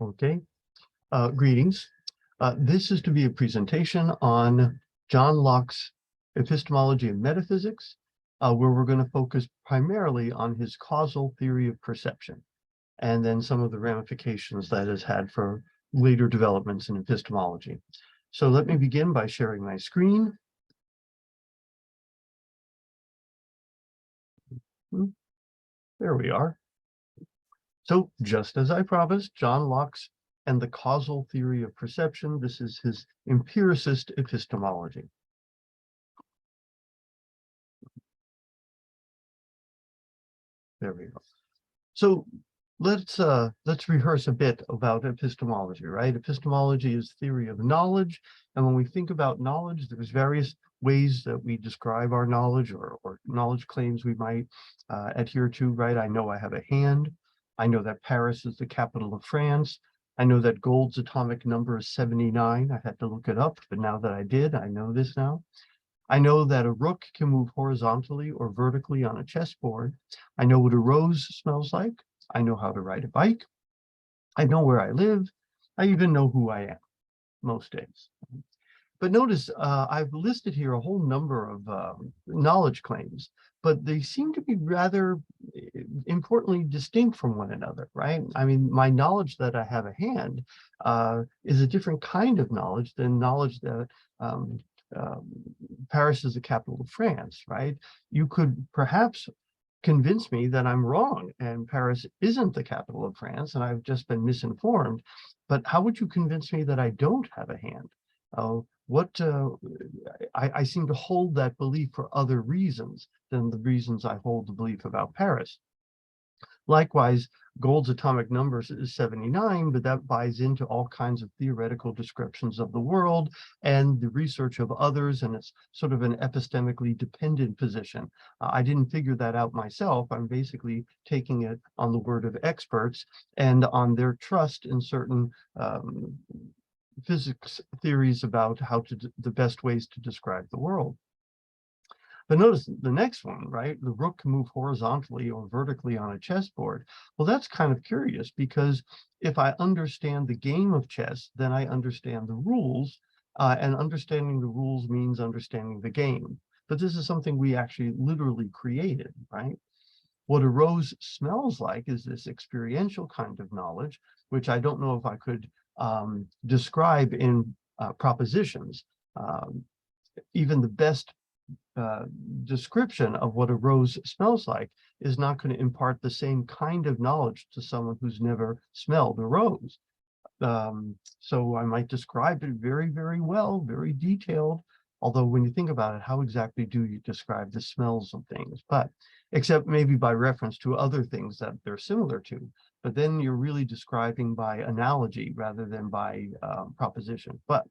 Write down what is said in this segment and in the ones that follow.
Okay, greetings. This is to be a presentation on John Locke's Epistemology and Metaphysics, where we're going to focus primarily on his causal theory of perception, and then some of the ramifications that has had for later developments in epistemology. So let me begin by sharing my screen. There we are. So just as I promised, John Locke's and the causal theory of perception. This is his empiricist epistemology. There we go. So let's rehearse a bit about epistemology, right? Epistemology is theory of knowledge, and when we think about knowledge, there's various ways that we describe our knowledge or knowledge claims we might adhere to, right? I know I have a hand. I know that Paris is the capital of France. I know that gold's atomic number is 79. I had to look it up, but now that I did, I know this now. I know that a rook can move horizontally or vertically on a chessboard. I know what a rose smells like. I know how to ride a bike. I know where I live. I even know who I am most days. But notice I've listed here a whole number of knowledge claims, but they seem to be rather importantly distinct from one another, right? I mean, my knowledge that I have a hand is a different kind of knowledge than knowledge that Paris is the capital of France, right? You could perhaps convince me that I'm wrong and Paris isn't the capital of France and I've just been misinformed. But how would you convince me that I don't have a hand? I seem to hold that belief for other reasons than the reasons I hold the belief about Paris. Likewise, gold's atomic number is 79, but that buys into all kinds of theoretical descriptions of the world and the research of others, and it's sort of an epistemically dependent position. I didn't figure that out myself. I'm basically taking it on the word of experts and on their trust in certain physics theories about how to the best ways to describe the world. But notice the next one, right? The rook can move horizontally or vertically on a chessboard. Well, that's kind of curious because if I understand the game of chess, then I understand the rules, and understanding the rules means understanding the game. But this is something we actually literally created, right? What a rose smells like is this experiential kind of knowledge, which I don't know if I could describe in propositions. Even the best description of what a rose smells like is not going to impart the same kind of knowledge to someone who's never smelled a rose. So I might describe it very, very well, very detailed. Although when you think about it, how exactly do you describe the smells of things? But except maybe by reference to other things that they're similar to. But then you're really describing by analogy rather than by proposition. But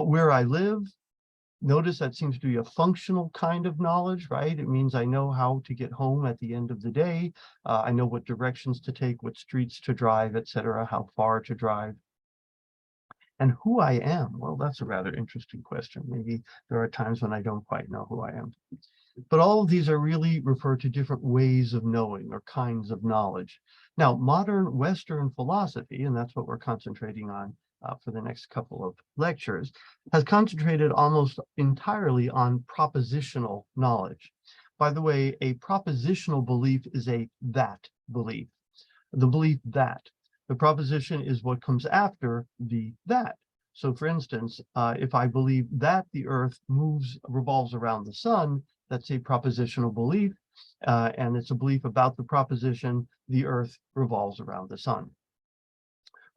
where I live, notice that seems to be a functional kind of knowledge, right? It means I know how to get home at the end of the day. I know what directions to take, what streets to drive, etc., how far to drive. And who I am, well, that's a rather interesting question. Maybe there are times when I don't quite know who I am. But all of these are really referred to different ways of knowing or kinds of knowledge. Now, modern Western philosophy, and that's what we're concentrating on for the next couple of lectures, has concentrated almost entirely on propositional knowledge. By the way, a propositional belief is a that belief. The belief that. The proposition is what comes after the that. So for instance, if I believe that the earth revolves around the sun, that's a propositional belief, and it's a belief about the proposition the earth revolves around the sun.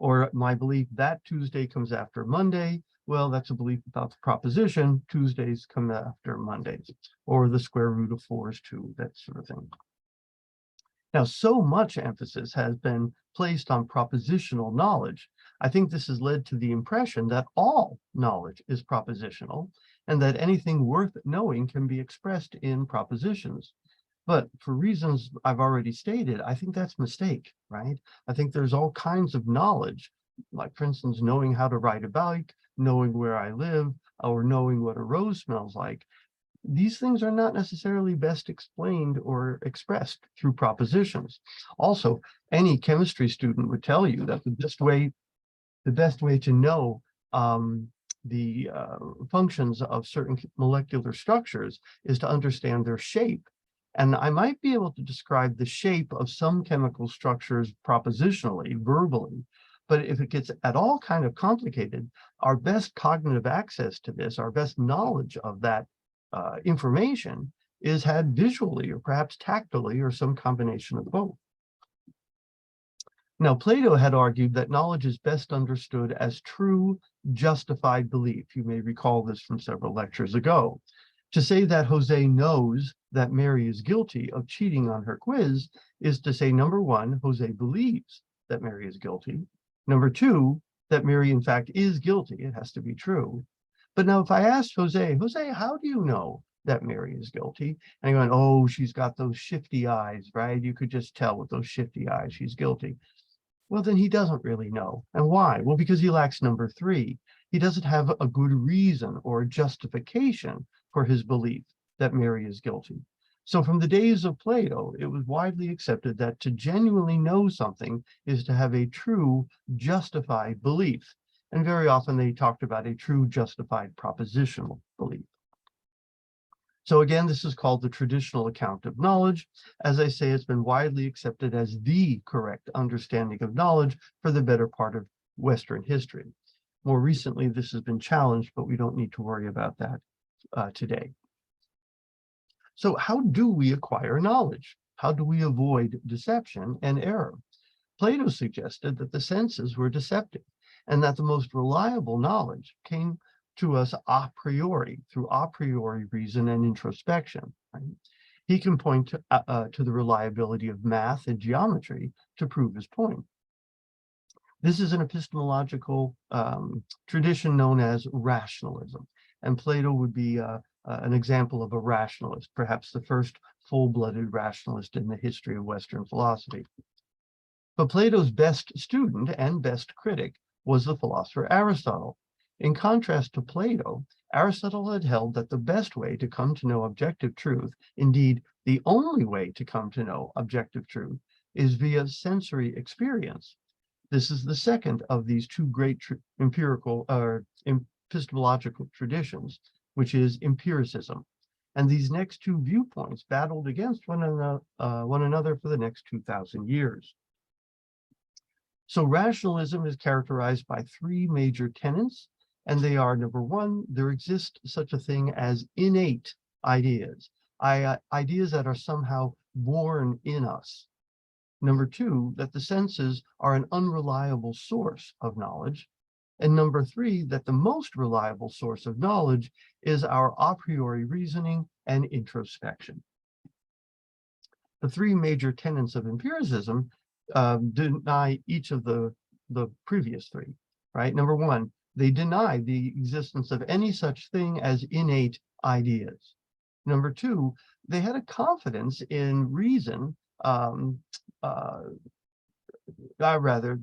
Or my belief that Tuesday comes after Monday, well, that's a belief about the proposition Tuesdays come after Mondays, or the square root of 4 is 2, that sort of thing. Now, so much emphasis has been placed on propositional knowledge. I think this has led to the impression that all knowledge is propositional and that anything worth knowing can be expressed in propositions. But for reasons I've already stated, I think that's a mistake, right? I think there's all kinds of knowledge, like for instance, knowing how to ride a bike, knowing where I live, or knowing what a rose smells like. these things are not necessarily best explained or expressed through propositions. Also, any chemistry student would tell you that the best way to know the functions of certain molecular structures is to understand their shape. And I might be able to describe the shape of some chemical structures propositionally, verbally, but if it gets at all kind of complicated, our best cognitive access to this, our best knowledge of that information is had visually or perhaps tactily or some combination of both. Now, Plato had argued that knowledge is best understood as true, justified belief. You may recall this from several lectures ago. To say that Jose knows that Mary is guilty of cheating on her quiz is to say, number one, Jose believes that Mary is guilty. Number two, that Mary, in fact, is guilty. It has to be true. But now, if I asked Jose, how do you know that Mary is guilty? And he went, oh, she's got those shifty eyes, right? You could just tell with those shifty eyes she's guilty. Well, then he doesn't really know. And why? Well, because he lacks number three. He doesn't have a good reason or justification for his belief that Mary is guilty. So from the days of Plato, it was widely accepted that to genuinely know something is to have a true, justified belief. And very often they talked about a true, justified propositional belief. So again, this is called the traditional account of knowledge. As I say, it's been widely accepted as the correct understanding of knowledge for the better part of Western history. More recently, this has been challenged, but we don't need to worry about that today. So how do we acquire knowledge? How do we avoid deception and error? Plato suggested that the senses were deceptive and that the most reliable knowledge came to us a priori, through a priori reason and introspection. Right? He can point to the reliability of math and geometry to prove his point. This is an epistemological tradition known as rationalism, and Plato would be an example of a rationalist, perhaps the first full-blooded rationalist in the history of Western philosophy. But Plato's best student and best critic was the philosopher Aristotle. In contrast to Plato, Aristotle had held that the best way to come to know objective truth, indeed the only way to come to know objective truth, is via sensory experience. This is the second of these two great empirical or epistemological traditions, which is empiricism. And these next two viewpoints battled against one another for the next 2,000 years. So rationalism is characterized by three major tenets, and they are, number one, there exists such a thing as innate ideas, ideas that are somehow born in us. Number two, that the senses are an unreliable source of knowledge. And number three, that the most reliable source of knowledge is our a priori reasoning and introspection. The three major tenets of empiricism deny each of the previous three, right? Number one, they deny the existence of any such thing as innate ideas. Number two, they had a confidence in reason, they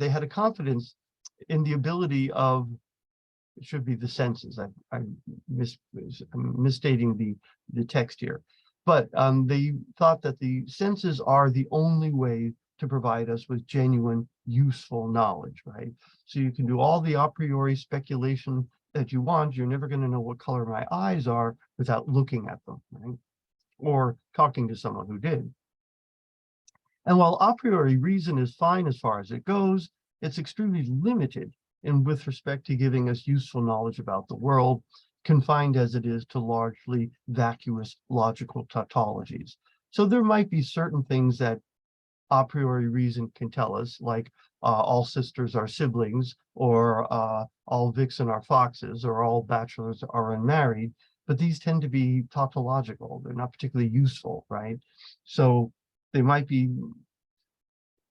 had a confidence in the ability of, it should be the senses. I'm misstating the text here, but they thought that the senses are the only way to provide us with genuine, useful knowledge, right? So you can do all the a priori speculation that you want. You're never going to know what color my eyes are without looking at them, right? Or talking to someone who did. And while a priori reason is fine as far as it goes, it's extremely limited with respect to giving us useful knowledge about the world, confined as it is to largely vacuous logical tautologies. So there might be certain things that a priori reason can tell us, like all sisters are siblings, or all vixen are foxes, or all bachelors are unmarried, but these tend to be tautological. They're not particularly useful, right? So they might be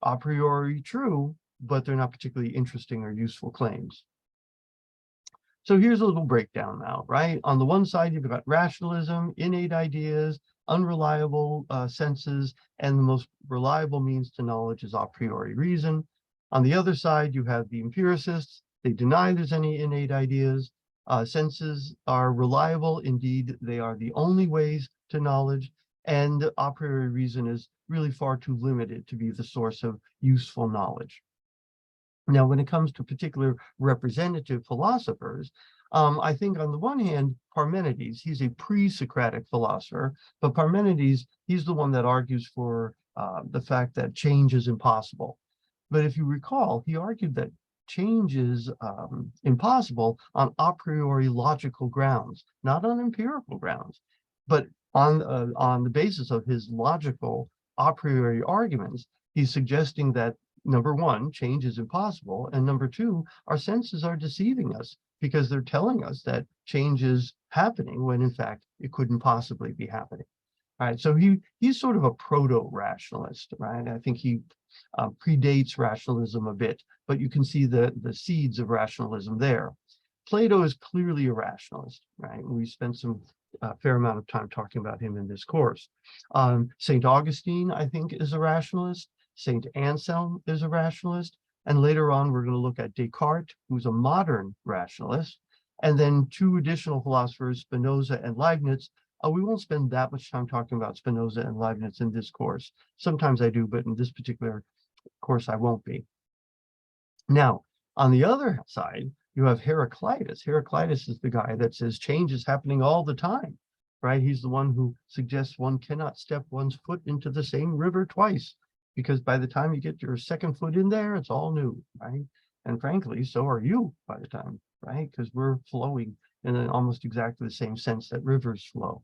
a priori true, but they're not particularly interesting or useful claims. So here's a little breakdown now, right? On the one side, you've got rationalism, innate ideas, unreliable senses, and the most reliable means to knowledge is a priori reason. On the other side, you have the empiricists. They deny there's any innate ideas. Senses are reliable. Indeed, they are the only ways to knowledge, and a priori reason is really far too limited to be the source of useful knowledge. Now, when it comes to particular representative philosophers, I think on the one hand, Parmenides, he's a pre-Socratic philosopher, but Parmenides, he's the one that argues for the fact that change is impossible. But if you recall, he argued that change is impossible on a priori logical grounds, not on empirical grounds, but on the basis of his logical a priori arguments. He's suggesting that number one, change is impossible, and number two, our senses are deceiving us because they're telling us that change is happening when in fact it couldn't possibly be happening. All right, so he's sort of a proto-rationalist, right? I think he predates rationalism a bit, but you can see the seeds of rationalism there. Plato is clearly a rationalist, right? We spent some fair amount of time talking about him in this course. St. Augustine, I think, is a rationalist. St. Anselm is a rationalist. And later on, we're going to look at Descartes, who's a modern rationalist. And then two additional philosophers, Spinoza and Leibniz. We won't spend that much time talking about Spinoza and Leibniz in this course. Sometimes I do, but in this particular course, I won't be. Now, on the other side, you have Heraclitus. Heraclitus is the guy that says change is happening all the time, right? He's the one who suggests one cannot step one's foot into the same river twice, because by the time you get your second foot in there, it's all new, right? And frankly, so are you by the time, right? Because we're flowing in an almost exactly the same sense that rivers flow.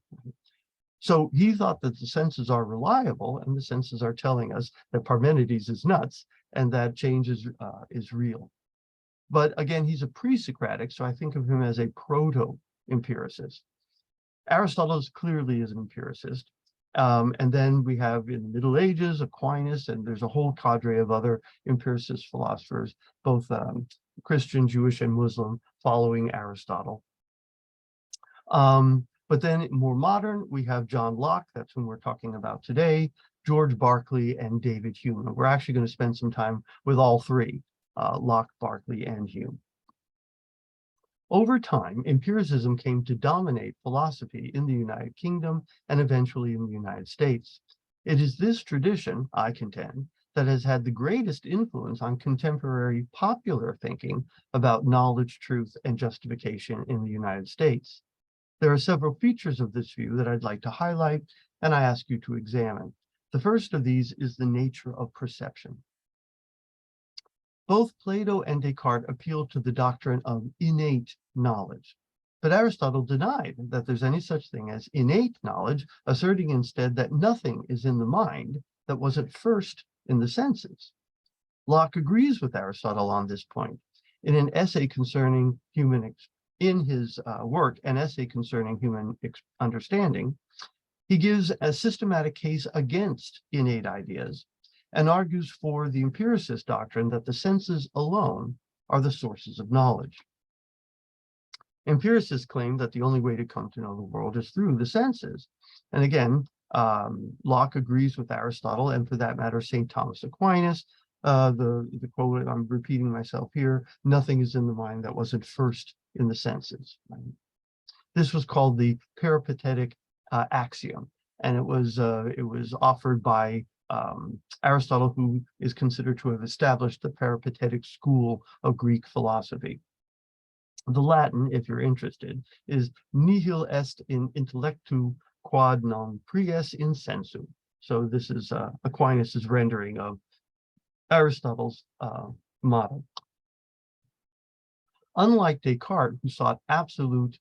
So he thought that the senses are reliable, and the senses are telling us that Parmenides is nuts and that change is real. But again, he's a pre-Socratic, so I think of him as a proto-empiricist. Aristotle clearly is an empiricist. And then we have in the Middle Ages, Aquinas, and there's a whole cadre of other empiricist philosophers, both Christian, Jewish, and Muslim, following Aristotle. But then more modern, we have John Locke, that's whom we're talking about today, George Berkeley, and David Hume. And we're actually going to spend some time with all three, Locke, Berkeley, and Hume. Over time, empiricism came to dominate philosophy in the United Kingdom and eventually in the United States. It is this tradition, I contend, that has had the greatest influence on contemporary popular thinking about knowledge, truth, and justification in the United States. There are several features of this view that I'd like to highlight, and I ask you to examine. The first of these is the nature of perception. Both Plato and Descartes appealed to the doctrine of innate knowledge, but Aristotle denied that there's any such thing as innate knowledge, asserting instead that nothing is in the mind that wasn't first in the senses. Locke agrees with Aristotle on this point. In an essay concerning in his work, An Essay Concerning Human Understanding, he gives a systematic case against innate ideas and argues for the empiricist doctrine that the senses alone are the sources of knowledge. Empiricists claim that the only way to come to know the world is through the senses. And again, Locke agrees with Aristotle, and for that matter, St. Thomas Aquinas. The quote, I'm repeating myself here, nothing is in the mind that wasn't first in the senses. Right? This was called the peripatetic axiom, and it was offered by Aristotle, who is considered to have established the peripatetic school of Greek philosophy. The Latin, if you're interested, is nihil est in intellectu quod non prius in sensu. So this is Aquinas's rendering of Aristotle's model. Unlike Descartes, who sought absolute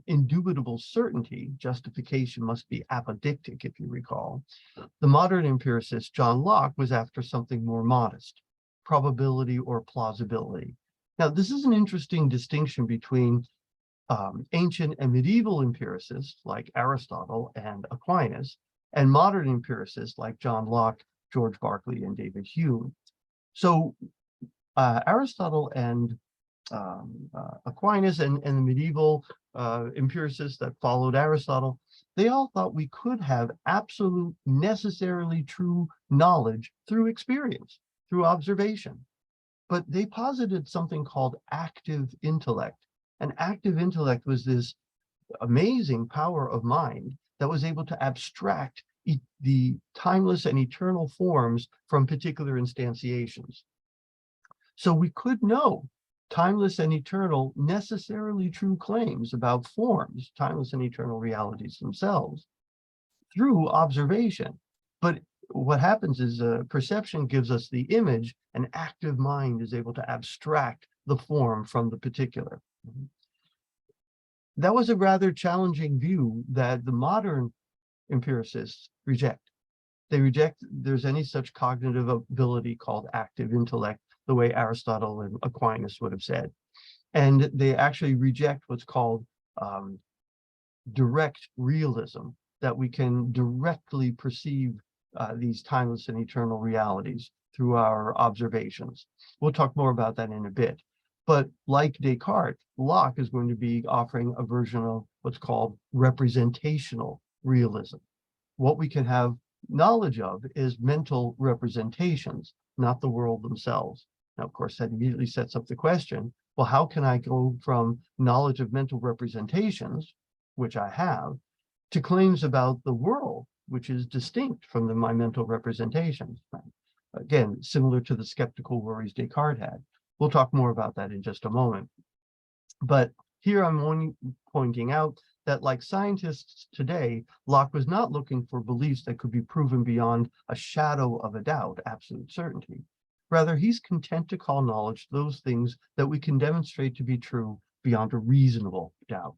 indubitable certainty, justification must be apodictic, if you recall, the modern empiricist John Locke was after something more modest, probability or plausibility. Now, this is an interesting distinction between ancient and medieval empiricists like Aristotle and Aquinas, and modern empiricists like John Locke, George Berkeley, and David Hume. So Aristotle and Aquinas and the medieval empiricists that followed Aristotle, they all thought we could have absolute, necessarily true knowledge through experience, through observation. But they posited something called active intellect An active intellect was this amazing power of mind that was able to abstract the timeless and eternal forms from particular instantiations. So we could know timeless and eternal, necessarily true claims about forms, timeless and eternal realities themselves, through observation. But what happens is perception gives us the image, an active mind is able to abstract the form from the particular. That was a rather challenging view that the modern empiricists reject. They reject there's any such cognitive ability called active intellect, the way Aristotle and Aquinas would have said. And they actually reject what's called direct realism, that we can directly perceive these timeless and eternal realities through our observations. We'll talk more about that in a bit. But like Descartes, Locke is going to be offering a version of what's called representational realism. What we can have knowledge of is mental representations, not the world themselves. Now, of course, that immediately sets up the question, well, how can I go from knowledge of mental representations, which I have, to claims about the world, which is distinct from my mental representations? Right? Again, similar to the skeptical worries Descartes had. We'll talk more about that in just a moment. But here I'm only pointing out that, like scientists today, Locke was not looking for beliefs that could be proven beyond a shadow of a doubt, absolute certainty. Rather, he's content to call knowledge those things that we can demonstrate to be true beyond a reasonable doubt.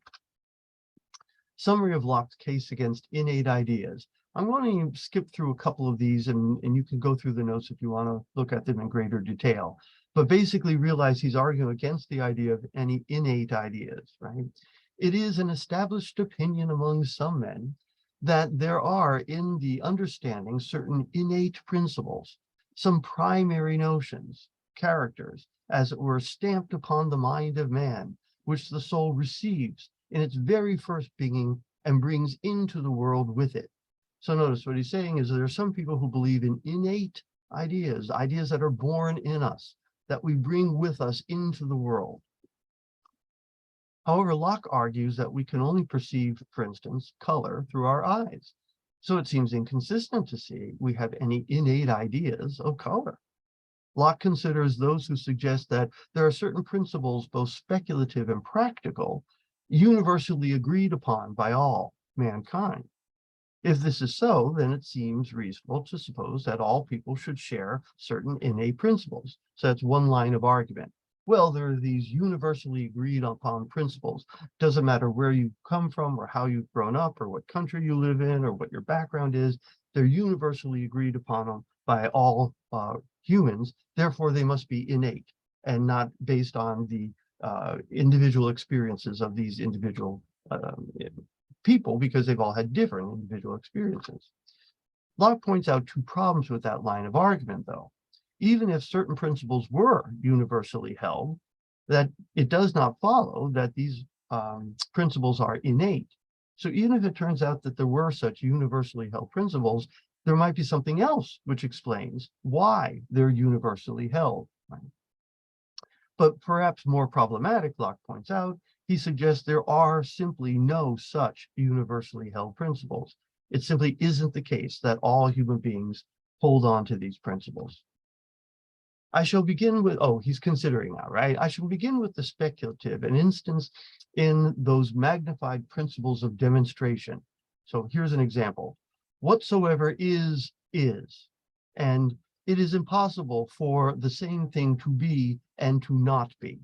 Summary of Locke's case against innate ideas. I'm going to skip through a couple of these, and you can go through the notes if you want to look at them in greater detail. But basically realize he's arguing against the idea of any innate ideas, right? It is an established opinion among some men that there are in the understanding certain innate principles, some primary notions, characters, as it were, stamped upon the mind of man, which the soul receives in its very first being and brings into the world with it. So notice what he's saying is there are some people who believe in innate ideas, ideas that are born in us, that we bring with us into the world. However, Locke argues that we can only perceive, for instance, color through our eyes. So it seems inconsistent to see we have any innate ideas of color. Locke considers those who suggest that there are certain principles, both speculative and practical, universally agreed upon by all mankind. If this is so, then it seems reasonable to suppose that all people should share certain innate principles. So that's one line of argument. Well, there are these universally agreed upon principles. Doesn't matter where you come from or how you've grown up or what country you live in or what your background is. They're universally agreed upon by all humans. Therefore, they must be innate and not based on the individual experiences of these individual people, because they've all had different individual experiences. Locke points out two problems with that line of argument, though. Even if certain principles were universally held, that it does not follow that these principles are innate. So even if it turns out that there were such universally held principles, there might be something else which explains why they're universally held. Right? But perhaps more problematic, Locke points out, he suggests there are simply no such universally held principles. It simply isn't the case that all human beings hold on to these principles. I shall begin with, he's considering now, right? I shall begin with the speculative, an instance in those magnified principles of demonstration. So here's an example. Whatsoever is. And it is impossible for the same thing to be and to not be.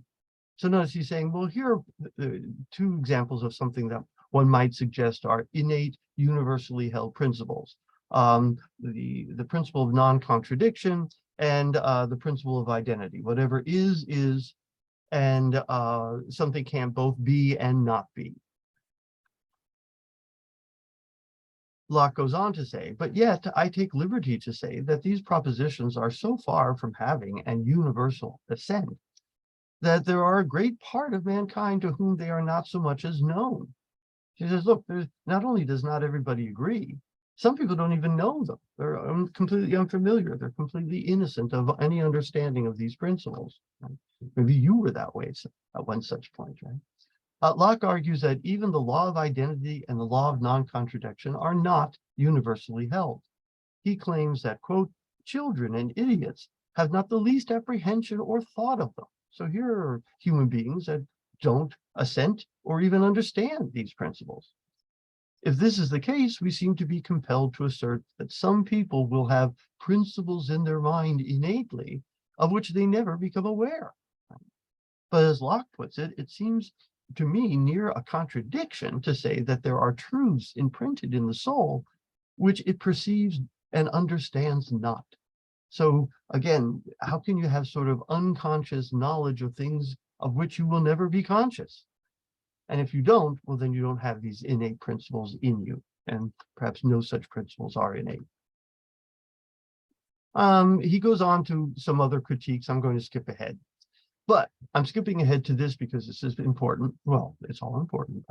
So notice he's saying, well, here are two examples of something that one might suggest are innate, universally held principles. The principle of non-contradiction and the principle of identity. Whatever is, and something can't both be and not be. Locke goes on to say, but yet I take liberty to say that these propositions are so far from having an universal assent that there are a great part of mankind to whom they are not so much as known. She says, look, not only does not everybody agree, some people don't even know them. They're completely unfamiliar. They're completely innocent of any understanding of these principles. Right? Maybe you were that way at one such point, right? Locke argues that even the law of identity and the law of non-contradiction are not universally held. He claims that, quote, children and idiots have not the least apprehension or thought of them. So here are human beings that don't assent or even understand these principles. If this is the case, we seem to be compelled to assert that some people will have principles in their mind innately of which they never become aware. But as Locke puts it, it seems to me near a contradiction to say that there are truths imprinted in the soul which it perceives and understands not. So again, how can you have sort of unconscious knowledge of things of which you will never be conscious? And if you don't, well, then you don't have these innate principles in you, and perhaps no such principles are innate. He goes on to some other critiques. I'm going to skip ahead. But I'm skipping ahead to this because this is important. Well, it's all important.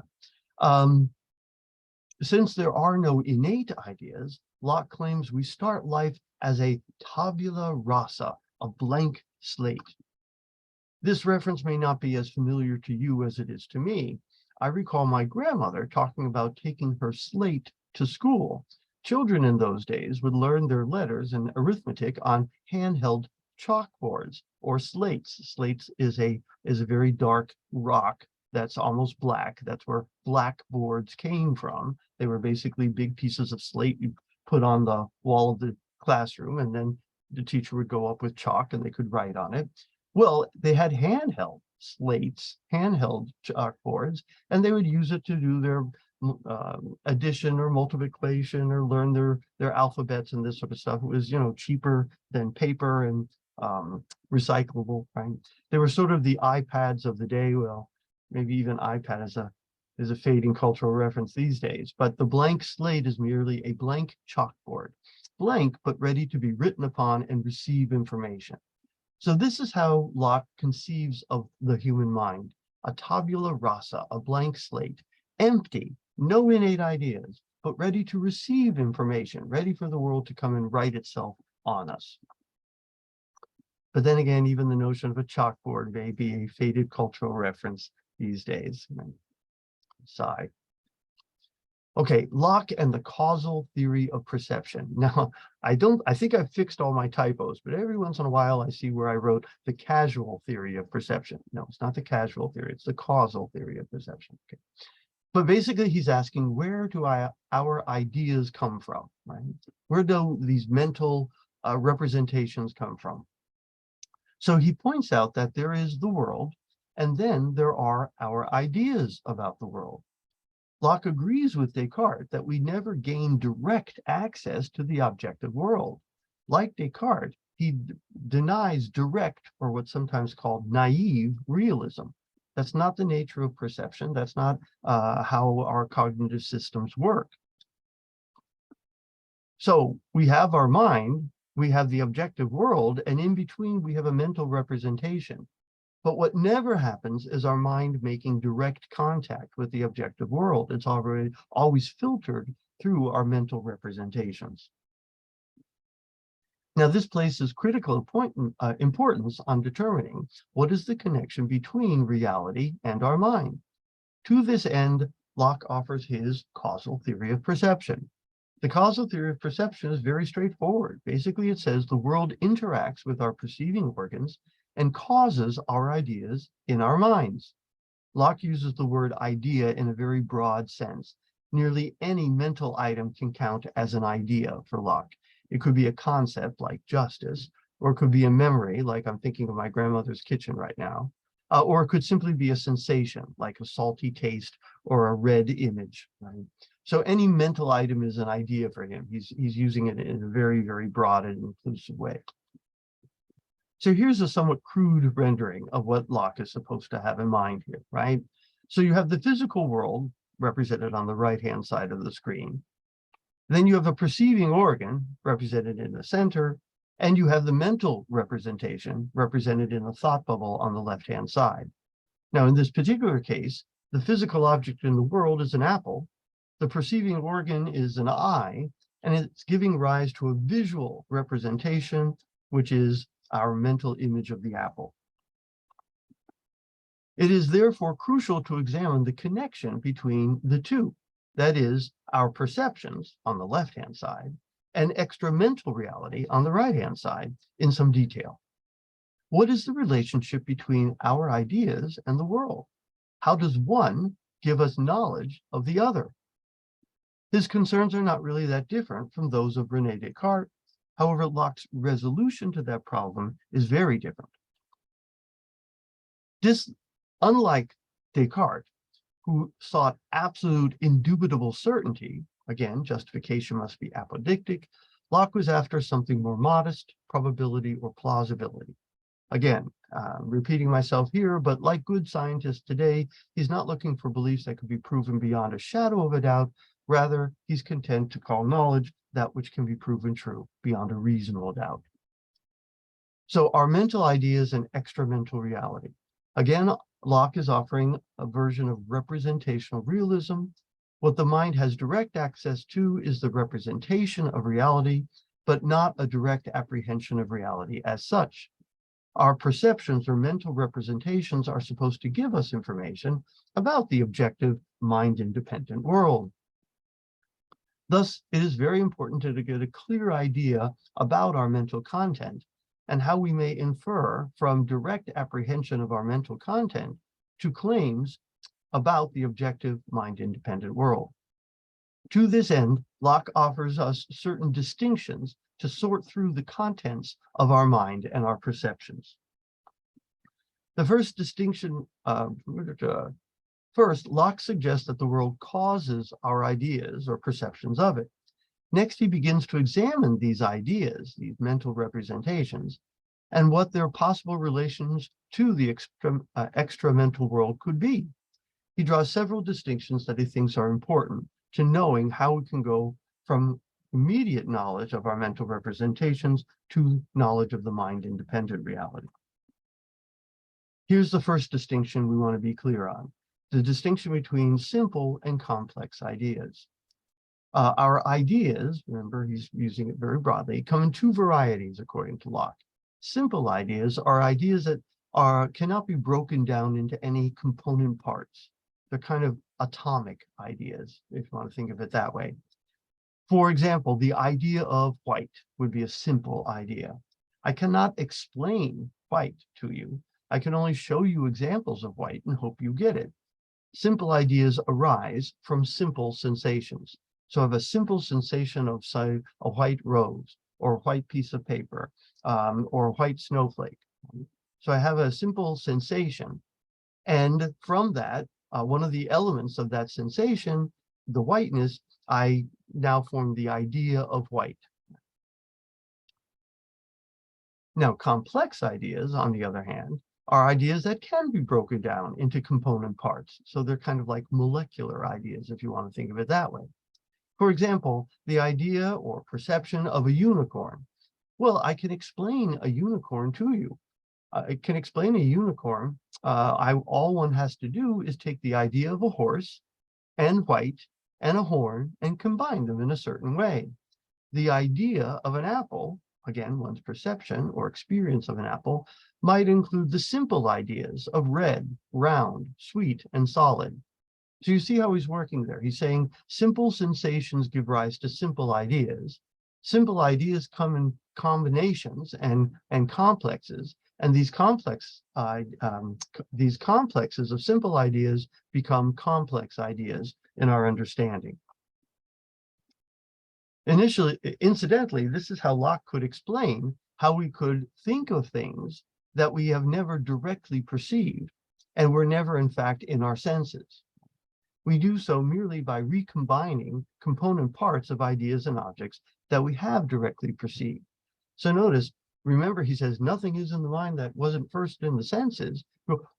Since there are no innate ideas, Locke claims we start life as a tabula rasa, a blank slate. This reference may not be as familiar to you as it is to me. I recall my grandmother talking about taking her slate to school. Children in those days would learn their letters and arithmetic on handheld chalkboards or slates. Slates is a very dark rock that's almost black. That's where blackboards came from. They were basically big pieces of slate you put on the wall of the classroom, and then the teacher would go up with chalk and they could write on it. Well, they had handheld slates, handheld chalkboards, and they would use it to do their addition or multiplication or learn their alphabets and this sort of stuff. It was, cheaper than paper and recyclable, right? They were sort of the iPads of the day. Well, maybe even iPad is a fading cultural reference these days, but the blank slate is merely a blank chalkboard, blank but ready to be written upon and receive information. So this is how Locke conceives of the human mind, a tabula rasa, a blank slate, empty, no innate ideas, but ready to receive information, ready for the world to come and write itself on us. But then again, even the notion of a chalkboard may be a faded cultural reference these days. Sigh. Okay, Locke and the causal theory of perception. Now, I think I've fixed all my typos, but every once in a while I see where I wrote the causal theory of perception. No, it's not the causal theory, it's the causal theory of perception. Okay. But basically he's asking, where do our ideas come from, right? Where do these mental representations come from? So he points out that there is the world, and then there are our ideas about the world. Locke agrees with Descartes that we never gain direct access to the objective world. Like Descartes, he denies direct, or what's sometimes called naive, realism. That's not the nature of perception. That's not how our cognitive systems work. So we have our mind, we have the objective world, and in between we have a mental representation. But what never happens is our mind making direct contact with the objective world. It's always filtered through our mental representations. Now, this places critical importance on determining what is the connection between reality and our mind. To this end, Locke offers his causal theory of perception. The causal theory of perception is very straightforward. Basically, it says the world interacts with our perceiving organs and causes our ideas in our minds. Locke uses the word idea in a very broad sense. Nearly any mental item can count as an idea for Locke. It could be a concept like justice, or it could be a memory, like I'm thinking of my grandmother's kitchen right now, or it could simply be a sensation, like a salty taste or a red image, right? So any mental item is an idea for him. He's using it in a very, very broad and inclusive way. So here's a somewhat crude rendering of what Locke is supposed to have in mind here, right? So you have the physical world represented on the right-hand side of the screen. Then you have a perceiving organ represented in the center, and you have the mental representation represented in the thought bubble on the left-hand side. Now, in this particular case, the physical object in the world is an apple, the perceiving organ is an eye, and it's giving rise to a visual representation, which is our mental image of the apple. It is therefore crucial to examine the connection between the two, that is, our perceptions on the left-hand side and extramental reality on the right-hand side in some detail. What is the relationship between our ideas and the world? How does one give us knowledge of the other? His concerns are not really that different from those of René Descartes. However, Locke's resolution to that problem is very different. Unlike Descartes, who sought absolute indubitable certainty, again, justification must be apodictic, Locke was after something more modest, probability or plausibility. Again, repeating myself here, but like good scientists today, he's not looking for beliefs that could be proven beyond a shadow of a doubt. Rather, he's content to call knowledge that which can be proven true beyond a reasonable doubt. So our mental ideas and extramental reality. Again, Locke is offering a version of representational realism. What the mind has direct access to is the representation of reality, but not a direct apprehension of reality as such. Our perceptions or mental representations are supposed to give us information about the objective, mind-independent world. Thus, it is very important to get a clear idea about our mental content and how we may infer from direct apprehension of our mental content to claims about the objective, mind-independent world. To this end, Locke offers us certain distinctions to sort through the contents of our mind and our perceptions. The first distinction, first, Locke suggests that the world causes our ideas or perceptions of it. Next, he begins to examine these ideas, these mental representations, and what their possible relations to the extramental world could be. He draws several distinctions that he thinks are important to knowing how we can go from immediate knowledge of our mental representations to knowledge of the mind-independent reality. Here's the first distinction we want to be clear on, the distinction between simple and complex ideas. Our ideas, remember he's using it very broadly, come in two varieties according to Locke. Simple ideas are ideas that cannot be broken down into any component parts. They're kind of atomic ideas, if you want to think of it that way. For example, the idea of white would be a simple idea. I cannot explain white to you. I can only show you examples of white and hope you get it. Simple ideas arise from simple sensations. So I have a simple sensation of, say, a white rose or a white piece of paper or a white snowflake. So I have a simple sensation. And from that, one of the elements of that sensation, the whiteness, I now form the idea of white. Now, complex ideas, on the other hand, are ideas that can be broken down into component parts. So they're kind of like molecular ideas, if you want to think of it that way. For example, the idea or perception of a unicorn. Well, I can explain a unicorn to you. I can explain a unicorn. All one has to do is take the idea of a horse and white and a horn and combine them in a certain way. The idea of an apple, again, one's perception or experience of an apple, might include the simple ideas of red, round, sweet, and solid. So you see how he's working there. He's saying simple sensations give rise to simple ideas. Simple ideas come in combinations and complexes, and these complexes of simple ideas become complex ideas in our understanding. Incidentally, this is how Locke could explain how we could think of things that we have never directly perceived and were never, in fact, in our senses. We do so merely by recombining component parts of ideas and objects that we have directly perceived. So notice, remember, he says nothing is in the mind that wasn't first in the senses.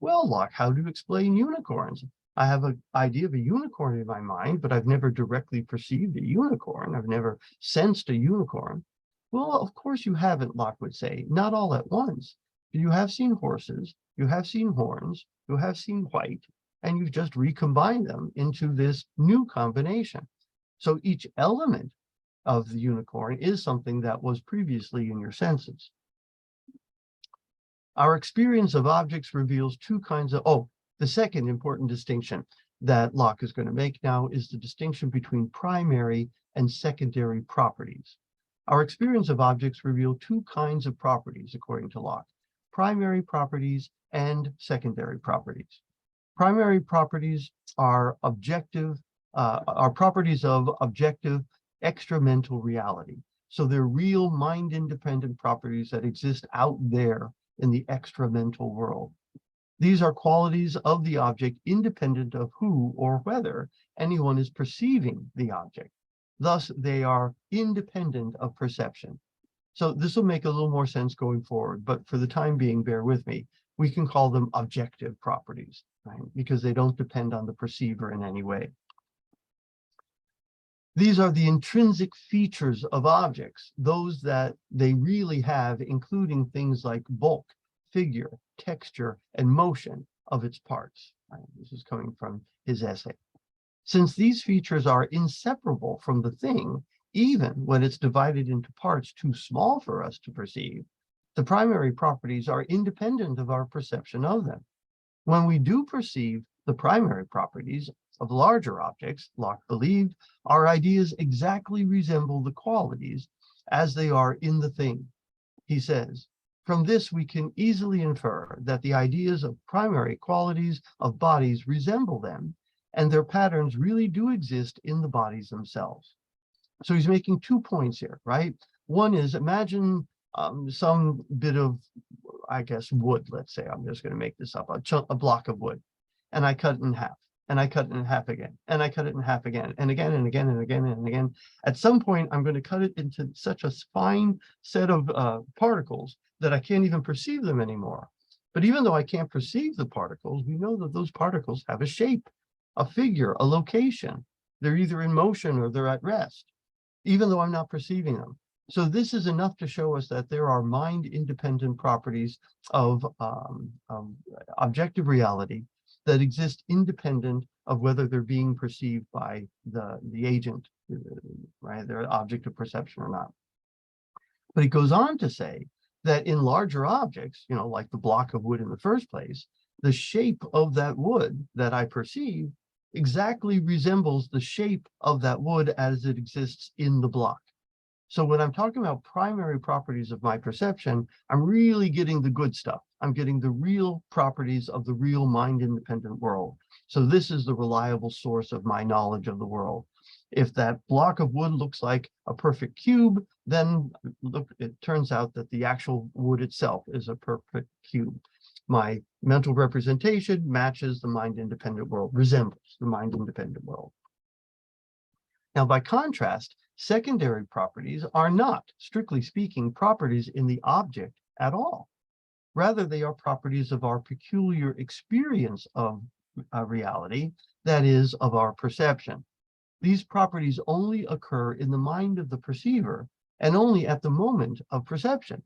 Well, Locke, how do you explain unicorns? I have an idea of a unicorn in my mind, but I've never directly perceived a unicorn. I've never sensed a unicorn. Well, of course you haven't, Locke would say, not all at once. You have seen horses, you have seen horns, you have seen white, and you've just recombined them into this new combination. So each element of the unicorn is something that was previously in your senses. Our experience of objects reveals two kinds of, The second important distinction that Locke is going to make now is the distinction between primary and secondary properties. Our experience of objects reveal two kinds of properties, according to Locke: primary properties and secondary properties. Primary properties are properties of objective extramental reality. So they're real mind-independent properties that exist out there in the extramental world. These are qualities of the object independent of who or whether anyone is perceiving the object. Thus, they are independent of perception. So this will make a little more sense going forward, but for the time being, bear with me. We can call them objective properties, right? Because they don't depend on the perceiver in any way. These are the intrinsic features of objects, those that they really have, including things like bulk, figure, texture, and motion of its parts. Right? This is coming from his essay. Since these features are inseparable from the thing, even when it's divided into parts too small for us to perceive, the primary properties are independent of our perception of them. When we do perceive the primary properties of larger objects, Locke believed, our ideas exactly resemble the qualities as they are in the thing. He says, from this we can easily infer that the ideas of primary qualities of bodies resemble them, and their patterns really do exist in the bodies themselves. So he's making 2 points here, right? One is, imagine some bit of, I guess, wood, let's say. I'm just going to make this up, a block of wood, and I cut it in half. And I cut it in half again, and I cut it in half again, and again, and again, and again, and again. At some point, I'm going to cut it into such a fine set of particles that I can't even perceive them anymore. But even though I can't perceive the particles, we know that those particles have a shape, a figure, a location. They're either in motion or they're at rest, even though I'm not perceiving them. So this is enough to show us that there are mind-independent properties of objective reality that exist independent of whether they're being perceived by the agent, right? They're an object of perception or not. But he goes on to say that in larger objects, like the block of wood in the first place, the shape of that wood that I perceive exactly resembles the shape of that wood as it exists in the block. So when I'm talking about primary properties of my perception, I'm really getting the good stuff. I'm getting the real properties of the real mind-independent world. So this is the reliable source of my knowledge of the world. If that block of wood looks like a perfect cube, then look, it turns out that the actual wood itself is a perfect cube. My mental representation matches the mind-independent world, resembles the mind-independent world. Now, by contrast, secondary properties are not, strictly speaking, properties in the object at all. Rather, they are properties of our peculiar experience of reality, that is, of our perception. These properties only occur in the mind of the perceiver and only at the moment of perception.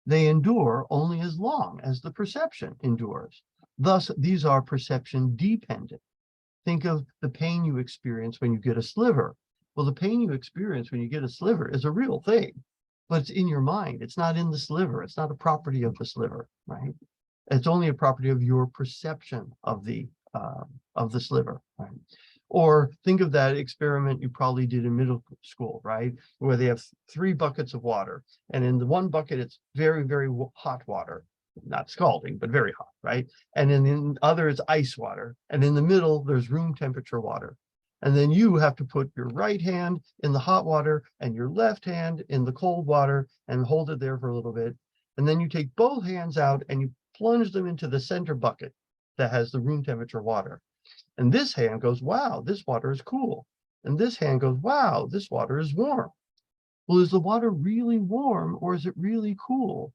They endure only as long as the perception endures. Thus, these are perception dependent. Think of the pain you experience when you get a sliver. Well, the pain you experience when you get a sliver is a real thing, but it's in your mind. It's not in the sliver. It's not a property of the sliver, right? It's only a property of your perception of the sliver, right? Or think of that experiment you probably did in middle school, right? Where they have 3 buckets of water, and in the one bucket, it's very, very hot water, not scalding, but very hot, right? And in the other, it's ice water. And in the middle, there's room temperature water. And then you have to put your right hand in the hot water and your left hand in the cold water and hold it there for a little bit. And then you take both hands out and you plunge them into the center bucket that has the room temperature water. And this hand goes, wow, this water is cool. And this hand goes, wow, this water is warm. Well, is the water really warm or is it really cool?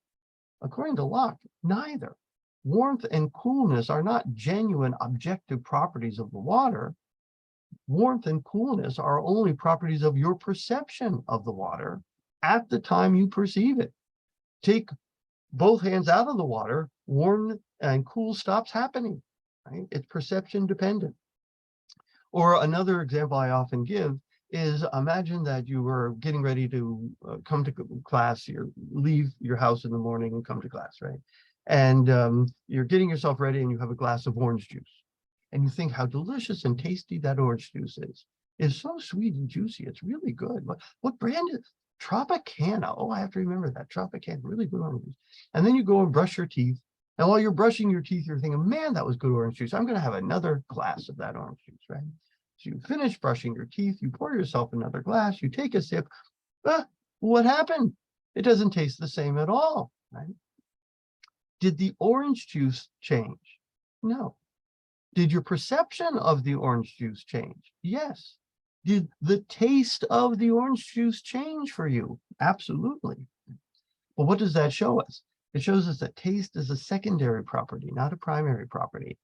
According to Locke, neither. Warmth and coolness are not genuine objective properties of the water. Warmth and coolness are only properties of your perception of the water at the time you perceive it. Take both hands out of the water, warm and cool stops happening, right? It's perception dependent. Or another example I often give is, imagine that you were getting ready to come to class, you leave your house in the morning and come to class, right? And you're getting yourself ready and you have a glass of orange juice. and you think how delicious and tasty that orange juice is. It's so sweet and juicy. It's really good. What brand is Tropicana? Oh, I have to remember that. Tropicana, really good orange juice. And then you go and brush your teeth. And while you're brushing your teeth, you're thinking, man, that was good orange juice. I'm going to have another glass of that orange juice, right? So you finish brushing your teeth, you pour yourself another glass, you take a sip. What happened? It doesn't taste the same at all, right? Did the orange juice change? No. Did your perception of the orange juice change? Yes. Did the taste of the orange juice change for you? Absolutely. But what does that show us? It shows us that taste is a secondary property, not a primary property.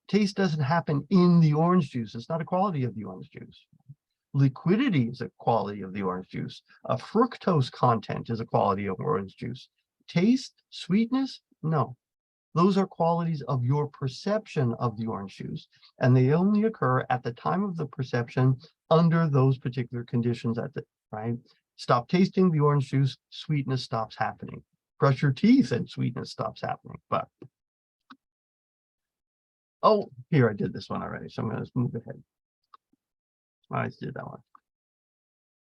Taste doesn't happen in the orange juice. It's not a quality of the orange juice. Liquidity is a quality of the orange juice. A fructose content is a quality of orange juice. Taste, sweetness, no. Those are qualities of your perception of the orange juice, and they only occur at the time of the perception under those particular conditions right? Stop tasting the orange juice, sweetness stops happening. Brush your teeth and sweetness stops happening. But, oh, here, I did this one already, so I'm going to move ahead. I did that one.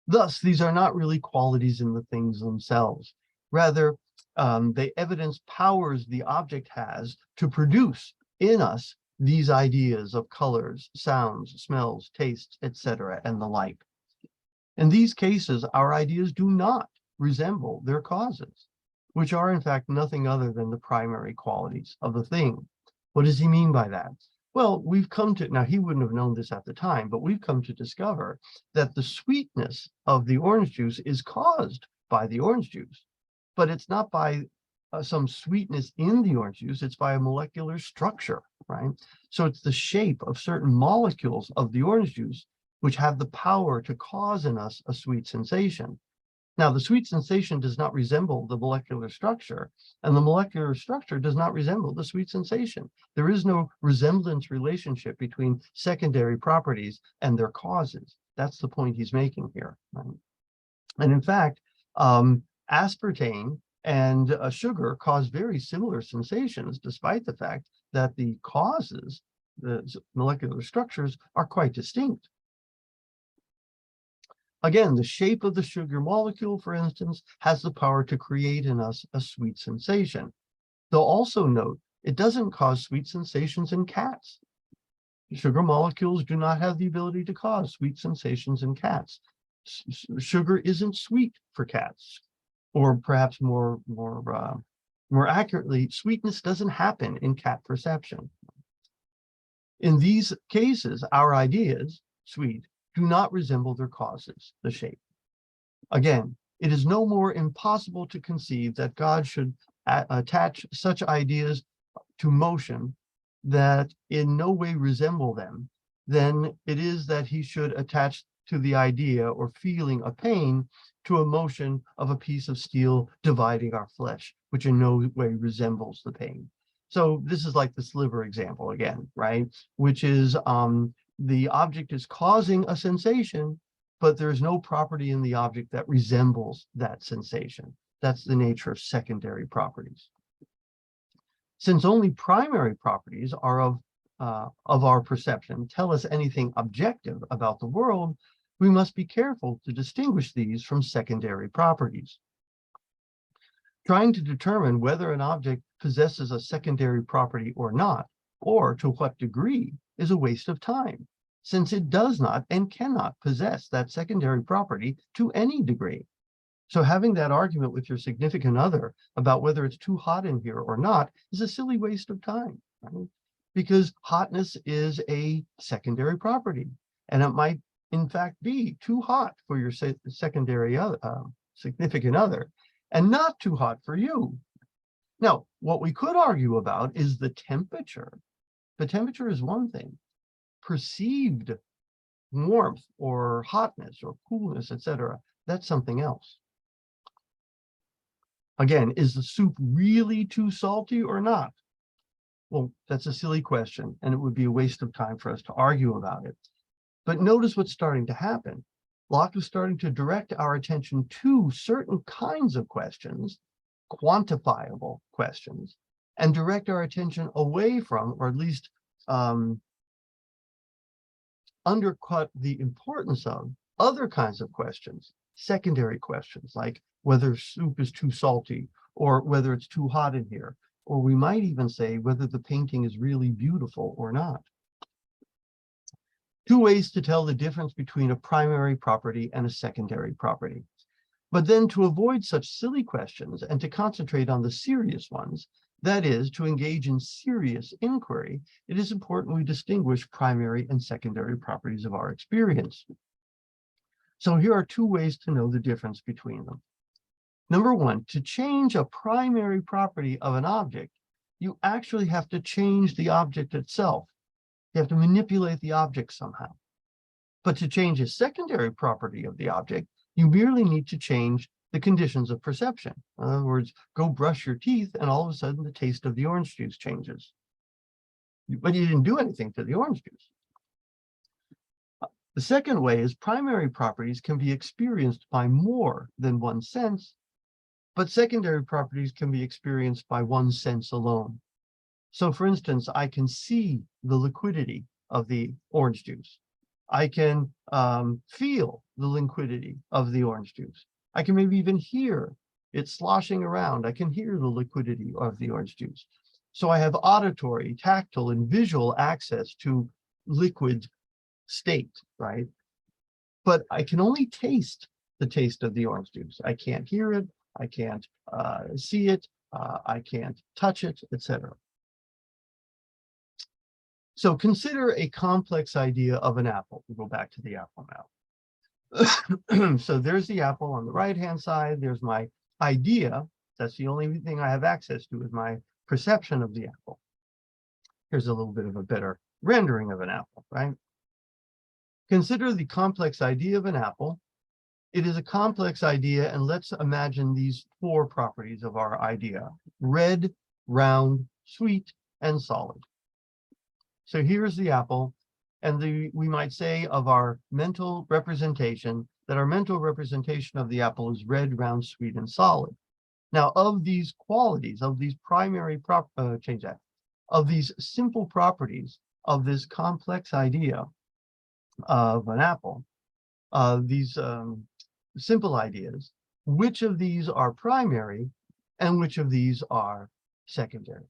Thus, these are not really qualities in the things themselves. Rather, they evidence powers the object has to produce in us these ideas of colors, sounds, smells, tastes, etc., and the like. In these cases, our ideas do not resemble their causes, which are in fact nothing other than the primary qualities of the thing. What does he mean by that? Well, we've come to, now he wouldn't have known this at the time, but we've come to discover that the sweetness of the orange juice is caused by the orange juice, but it's not by some sweetness in the orange juice, it's by a molecular structure, right? So it's the shape of certain molecules of the orange juice which have the power to cause in us a sweet sensation. Now, the sweet sensation does not resemble the molecular structure, and the molecular structure does not resemble the sweet sensation. There is no resemblance relationship between secondary properties and their causes. That's the point he's making here, right? And in fact, aspartame and sugar cause very similar sensations, despite the fact that the causes, the molecular structures, are quite distinct. Again, the shape of the sugar molecule, for instance, has the power to create in us a sweet sensation. They'll also note it doesn't cause sweet sensations in cats. Sugar molecules do not have the ability to cause sweet sensations in cats. Sugar isn't sweet for cats, or perhaps more accurately, sweetness doesn't happen in cat perception. In these cases, our ideas, sweet, do not resemble their causes, the shape. Again, it is no more impossible to conceive that God should attach such ideas to motion that in no way resemble them than it is that he should attach to the idea or feeling of pain to a motion of a piece of steel dividing our flesh, which in no way resembles the pain. So this is like the sliver example again, right? Which is the object is causing a sensation, but there's no property in the object that resembles that sensation. That's the nature of secondary properties. Since only primary properties are of our perception tell us anything objective about the world, we must be careful to distinguish these from secondary properties. Trying to determine whether an object possesses a secondary property or not, or to what degree, is a waste of time, since it does not and cannot possess that secondary property to any degree. So having that argument with your significant other about whether it's too hot in here or not is a silly waste of time, right? Because hotness is a secondary property, and it might in fact be too hot for your secondary significant other, and not too hot for you. Now, what we could argue about is the temperature. The temperature is one thing. Perceived warmth or hotness or coolness, etc., that's something else. Again, is the soup really too salty or not? Well, that's a silly question, and it would be a waste of time for us to argue about it. But notice what's starting to happen. Locke is starting to direct our attention to certain kinds of questions, quantifiable questions, and direct our attention away from, or at least undercut the importance of other kinds of questions, secondary questions, like whether soup is too salty or whether it's too hot in here, or we might even say whether the painting is really beautiful or not. Two ways to tell the difference between a primary property and a secondary property. But then to avoid such silly questions and to concentrate on the serious ones, that is, to engage in serious inquiry, it is important we distinguish primary and secondary properties of our experience. So here are two ways to know the difference between them. Number one, to change a primary property of an object, you actually have to change the object itself. You have to manipulate the object somehow. But to change a secondary property of the object, you merely need to change the conditions of perception. In other words, go brush your teeth and all of a sudden the taste of the orange juice changes. But you didn't do anything to the orange juice. The second way is primary properties can be experienced by more than one sense, but secondary properties can be experienced by one sense alone. So for instance, I can see the liquidity of the orange juice. I can feel the liquidity of the orange juice. I can maybe even hear it sloshing around. I can hear the liquidity of the orange juice. So I have auditory, tactile, and visual access to liquid state, right? But I can only taste the taste of the orange juice. I can't hear it. I can't see it. I can't touch it, etc. So consider a complex idea of an apple. We'll go back to the apple now. So there's the apple on the right-hand side. There's my idea. That's the only thing I have access to is my perception of the apple. Here's a little bit of a better rendering of an apple, right? Consider the complex idea of an apple. It is a complex idea, and let's imagine these four properties of our idea: red, round, sweet, and solid. So here's the apple, and we might say of our mental representation that our mental representation of the apple is red, round, sweet, and solid. Now, of these qualities, of these primary of these simple properties of this complex idea of an apple, these simple ideas, which of these are primary and which of these are secondary?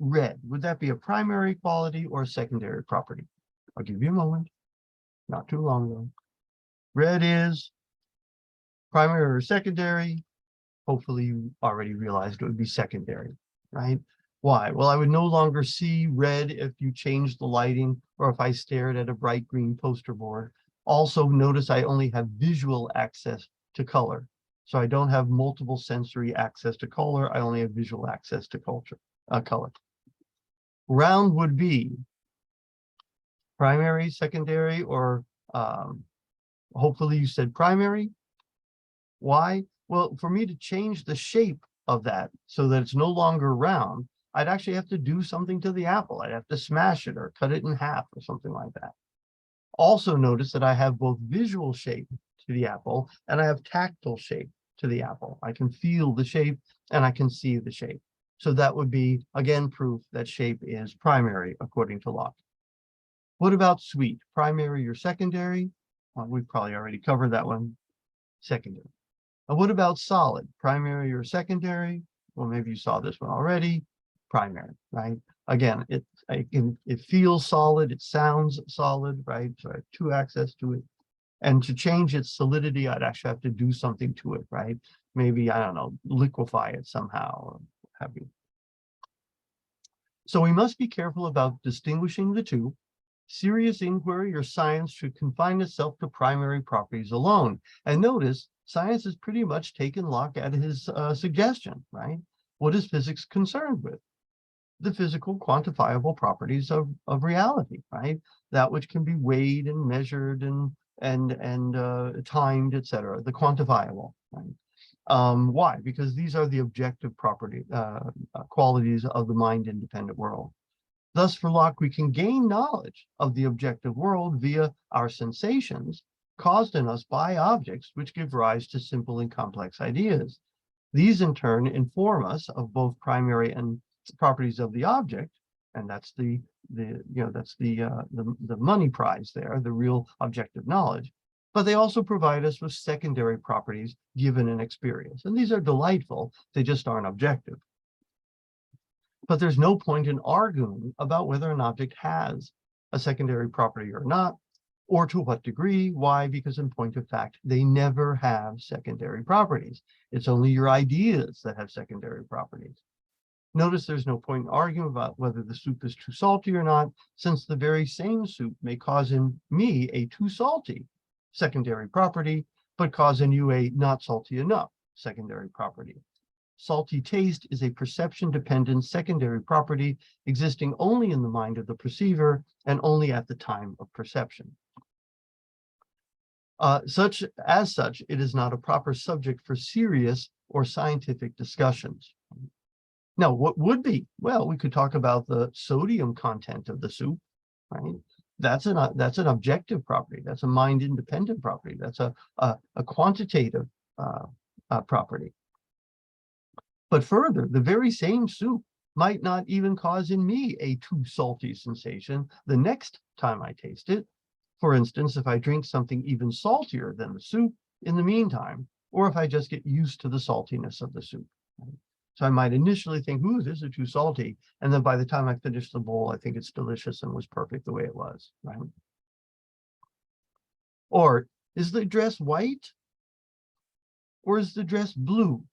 Red, would that be a primary quality or a secondary property? I'll give you a moment, not too long though. Red is primary or secondary? Hopefully you already realized it would be secondary, right? Why? Well, I would no longer see red if you changed the lighting or if I stared at a bright green poster board. Also notice I only have visual access to color. So I don't have multiple sensory access to color. I only have visual access to color. Round would be primary, secondary, or hopefully you said primary. Why? Well, for me to change the shape of that so that it's no longer round, I'd actually have to do something to the apple. I'd have to smash it or cut it in half or something like that. Also notice that I have both visual shape to the apple and I have tactile shape to the apple. I can feel the shape and I can see the shape. So that would be, again, proof that shape is primary, according to Locke. What about sweet? Primary or secondary? Well, we've probably already covered that one. Secondary. And what about solid? Primary or secondary? Well, maybe you saw this one already. Primary, right? Again, it feels solid, it sounds solid, right? So I have two access to it. And to change its solidity, I'd actually have to do something to it, right? Maybe, I don't know, liquefy it somehow, or have you. So we must be careful about distinguishing the two. Serious inquiry or science should confine itself to primary properties alone. And notice, science has pretty much taken Locke at his suggestion, right? What is physics concerned with? The physical quantifiable properties of reality, right? That which can be weighed and measured and timed, etc. The quantifiable, right? Why? Because these are the objective property qualities of the mind-independent world. Thus, for Locke, we can gain knowledge of the objective world via our sensations caused in us by objects which give rise to simple and complex ideas. These, in turn, inform us of both primary and properties of the object, And that's the money prize there, the real objective knowledge. But they also provide us with secondary properties given an experience. And these are delightful, they just aren't objective. But there's no point in arguing about whether an object has a secondary property or not, or to what degree. Why? Because in point of fact, they never have secondary properties. It's only your ideas that have secondary properties. Notice there's no point in arguing about whether the soup is too salty or not, since the very same soup may cause in me a too salty secondary property, but cause in you a not salty enough secondary property. Salty taste is a perception-dependent secondary property existing only in the mind of the perceiver and only at the time of perception. As such, it is not a proper subject for serious or scientific discussions. Now, what would be? Well, we could talk about the sodium content of the soup, right? That's an objective property. That's a mind-independent property. That's a quantitative property. But further, the very same soup might not even cause in me a too salty sensation the next time I taste it. For instance, if I drink something even saltier than the soup in the meantime, or if I just get used to the saltiness of the soup. So I might initially think, ooh, this is too salty. And then by the time I finish the bowl, I think it's delicious and was perfect the way it was, right? Or is the dress white? Or is the dress blue?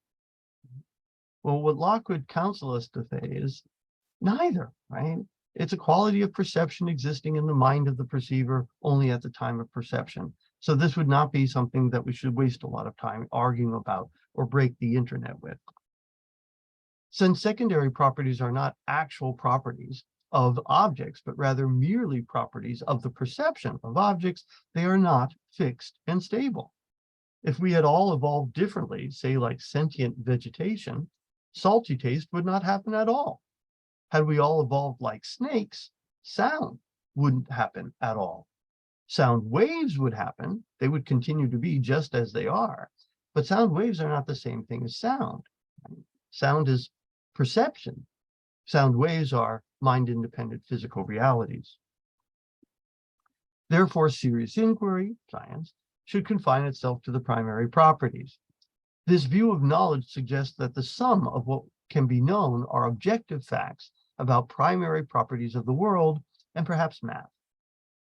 Well, what Locke would counsel us to say is neither, right? It's a quality of perception existing in the mind of the perceiver only at the time of perception. So this would not be something that we should waste a lot of time arguing about or break the internet with. Since secondary properties are not actual properties of objects, but rather merely properties of the perception of objects, they are not fixed and stable. If we had all evolved differently, say like sentient vegetation, salty taste would not happen at all. Had we all evolved like snakes, sound wouldn't happen at all. Sound waves would happen. They would continue to be just as they are. But sound waves are not the same thing as sound. Sound is perception. Sound waves are mind-independent physical realities. Therefore, serious inquiry, science, should confine itself to the primary properties. This view of knowledge suggests that the sum of what can be known are objective facts about primary properties of the world and perhaps math.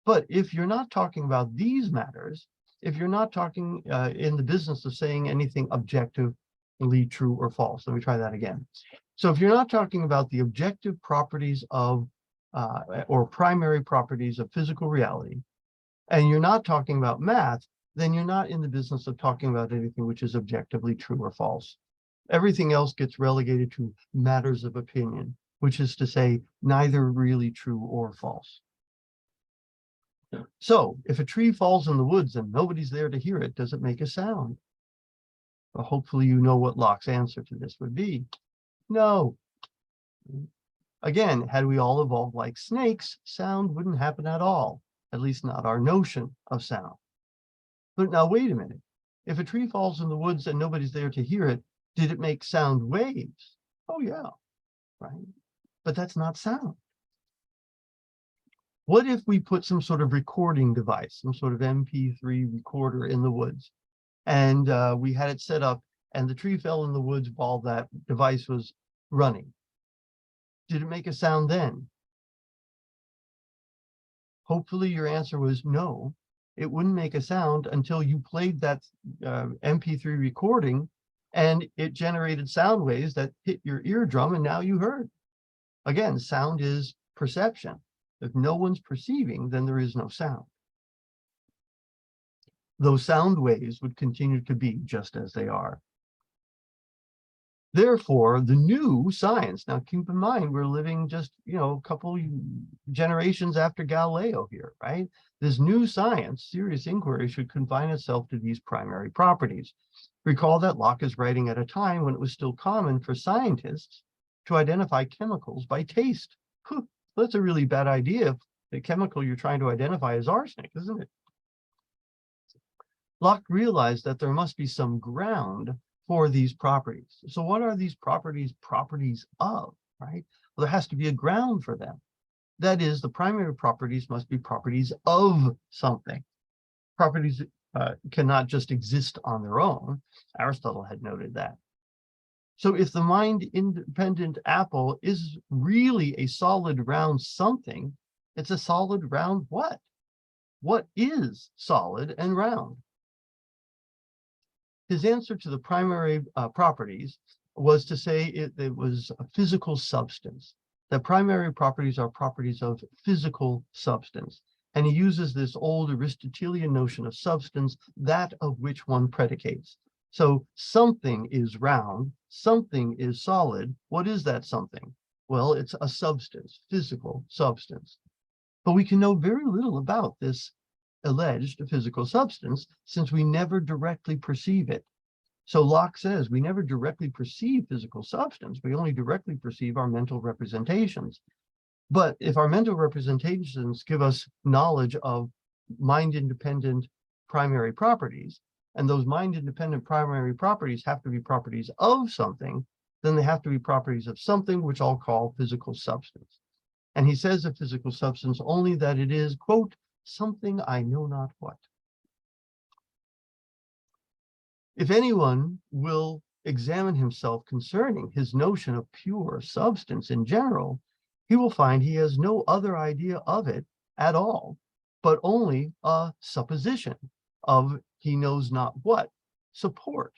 But if you're not talking about these matters, if you're not talking in the business of saying anything objectively true or false, let me try that again. So if you're not talking about the objective properties of or primary properties of physical reality, and you're not talking about math, then you're not in the business of talking about anything which is objectively true or false. Everything else gets relegated to matters of opinion, which is to say neither really true or false. So if a tree falls in the woods and nobody's there to hear it, does it make a sound? Well, hopefully you know what Locke's answer to this would be. No. Again, had we all evolved like snakes, sound wouldn't happen at all, at least not our notion of sound. But now wait a minute. If a tree falls in the woods and nobody's there to hear it, did it make sound waves? Oh yeah, right? But that's not sound. What if we put some sort of recording device, some sort of MP3 recorder in the woods, and we had it set up and the tree fell in the woods while that device was running? Did it make a sound then? Hopefully your answer was no. It wouldn't make a sound until you played that MP3 recording and it generated sound waves that hit your eardrum and now you heard. Again, sound is perception. If no one's perceiving, then there is no sound. Those sound waves would continue to be just as they are. Therefore, the new science, now keep in mind, we're living just, a couple generations after Galileo here, right? This new science, serious inquiry, should confine itself to these primary properties. Recall that Locke is writing at a time when it was still common for scientists to identify chemicals by taste. That's a really bad idea if the chemical you're trying to identify is arsenic, isn't it? Locke realized that there must be some ground for these properties. So what are these properties of? right? Well, there has to be a ground for them. That is, the primary properties must be properties of something. Properties cannot just exist on their own. Aristotle had noted that. So if the mind-independent apple is really a solid round something, it's a solid round what? What is solid and round? His answer to the primary properties was to say it was a physical substance. That primary properties are properties of physical substance. And he uses this old Aristotelian notion of substance, that of which one predicates. So something is round, something is solid. What is that something? Well, it's a substance, physical substance. But we can know very little about this alleged physical substance since we never directly perceive it. So Locke says we never directly perceive physical substance. We only directly perceive our mental representations. But if our mental representations give us knowledge of mind-independent primary properties, and those mind-independent primary properties have to be properties of something, then they have to be properties of something which I'll call physical substance. And he says of physical substance only that it is, quote, something I know not what. If anyone will examine himself concerning his notion of pure substance in general, he will find he has no other idea of it at all, but only a supposition of he knows not what support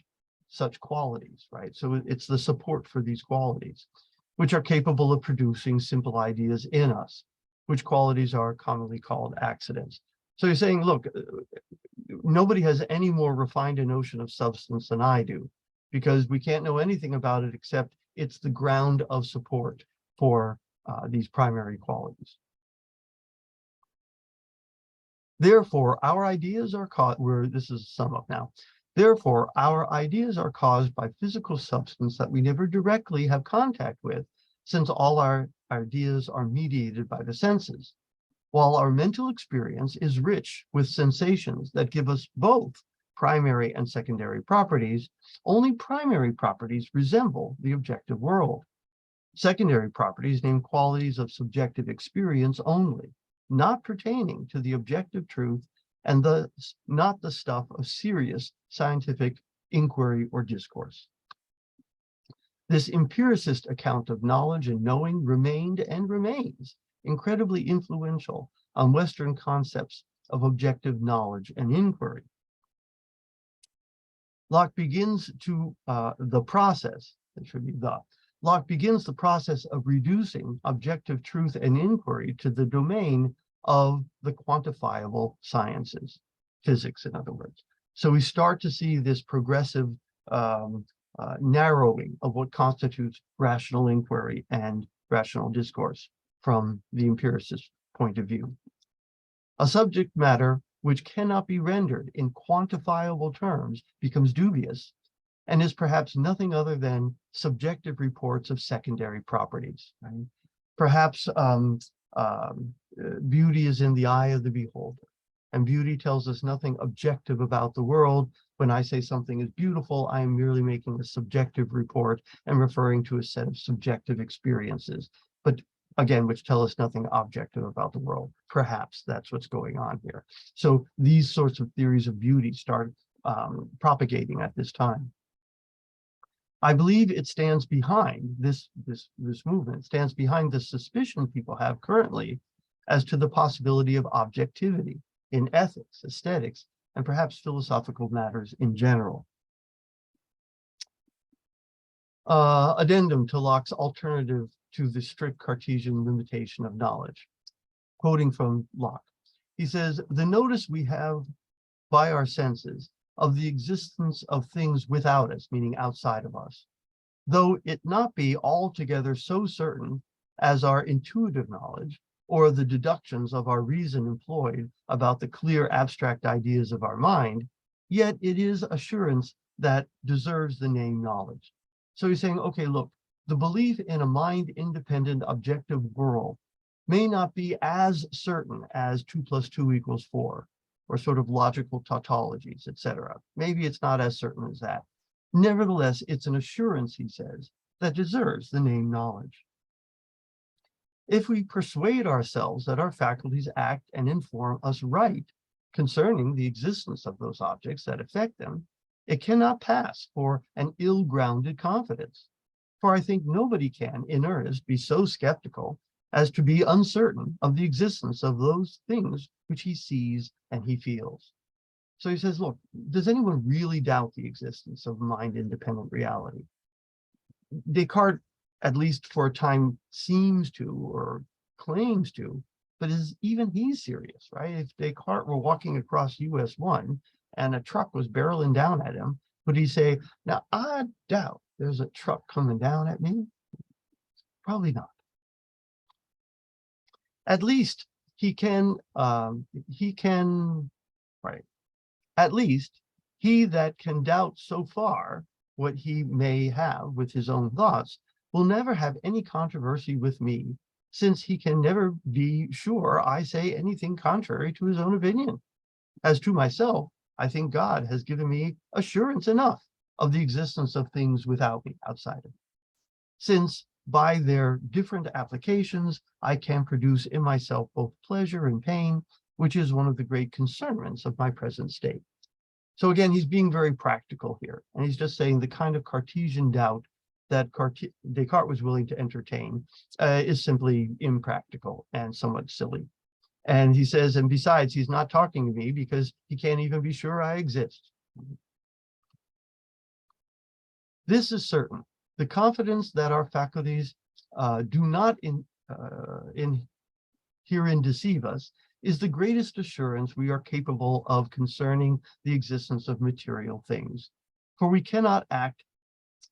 such qualities, right? So it's the support for these qualities, which are capable of producing simple ideas in us, which qualities are commonly called accidents. So you're saying, look, nobody has any more refined a notion of substance than I do, because we can't know anything about it except it's the ground of support for these primary qualities. Therefore, our ideas are this is a sum up now. Therefore, our ideas are caused by physical substance that we never directly have contact with, since all our ideas are mediated by the senses, while our mental experience is rich with sensations that give us both primary and secondary properties. Only primary properties resemble the objective world. Secondary properties name qualities of subjective experience only, not pertaining to the objective truth and thus not the stuff of serious scientific inquiry or discourse. This empiricist account of knowledge and knowing remained and remains incredibly influential on Western concepts of objective knowledge and inquiry. Locke begins the process of reducing objective truth and inquiry to the domain of the quantifiable sciences, physics, in other words. So we start to see this progressive narrowing of what constitutes rational inquiry and rational discourse from the empiricist point of view. A subject matter which cannot be rendered in quantifiable terms becomes dubious and is perhaps nothing other than subjective reports of secondary properties. Right? Perhaps beauty is in the eye of the beholder, and beauty tells us nothing objective about the world. When I say something is beautiful, I am merely making a subjective report and referring to a set of subjective experiences, but again, which tell us nothing objective about the world. Perhaps that's what's going on here. So these sorts of theories of beauty start propagating at this time. I believe it stands behind this movement, stands behind the suspicion people have currently as to the possibility of objectivity in ethics, aesthetics, and perhaps philosophical matters in general. Addendum to Locke's alternative to the strict Cartesian limitation of knowledge. Quoting from Locke, he says, "The notice we have by our senses of the existence of things without us," meaning outside of us, "though it not be altogether so certain as our intuitive knowledge, or the deductions of our reason employed about the clear abstract ideas of our mind, yet it is assurance that deserves the name knowledge." So he's saying, okay, look, the belief in a mind-independent objective world may not be as certain as 2 + 2 = 4, or sort of logical tautologies, etc. Maybe it's not as certain as that. Nevertheless, it's an assurance, he says, that deserves the name knowledge. If we persuade ourselves that our faculties act and inform us right concerning the existence of those objects that affect them, it cannot pass for an ill-grounded confidence. For I think nobody can, in earnest, be so skeptical as to be uncertain of the existence of those things which he sees and he feels. So he says, look, does anyone really doubt the existence of mind-independent reality? Descartes, at least for a time, seems to or claims to, but is even he's serious, right? If Descartes were walking across US 1 and a truck was barreling down at him, would he say, now I doubt there's a truck coming down at me? Probably not. At least he can, right. At least he that can doubt so far what he may have with his own thoughts will never have any controversy with me, since he can never be sure I say anything contrary to his own opinion. As to myself, I think God has given me assurance enough of the existence of things without me, outside of me, since by their different applications, I can produce in myself both pleasure and pain, which is one of the great concernments of my present state. So again, he's being very practical here, and he's just saying the kind of Cartesian doubt that Descartes was willing to entertain is simply impractical and somewhat silly. And he says, and besides, he's not talking to me because he can't even be sure I exist. This is certain. The confidence that our faculties do not herein deceive us is the greatest assurance we are capable of concerning the existence of material things. For we cannot act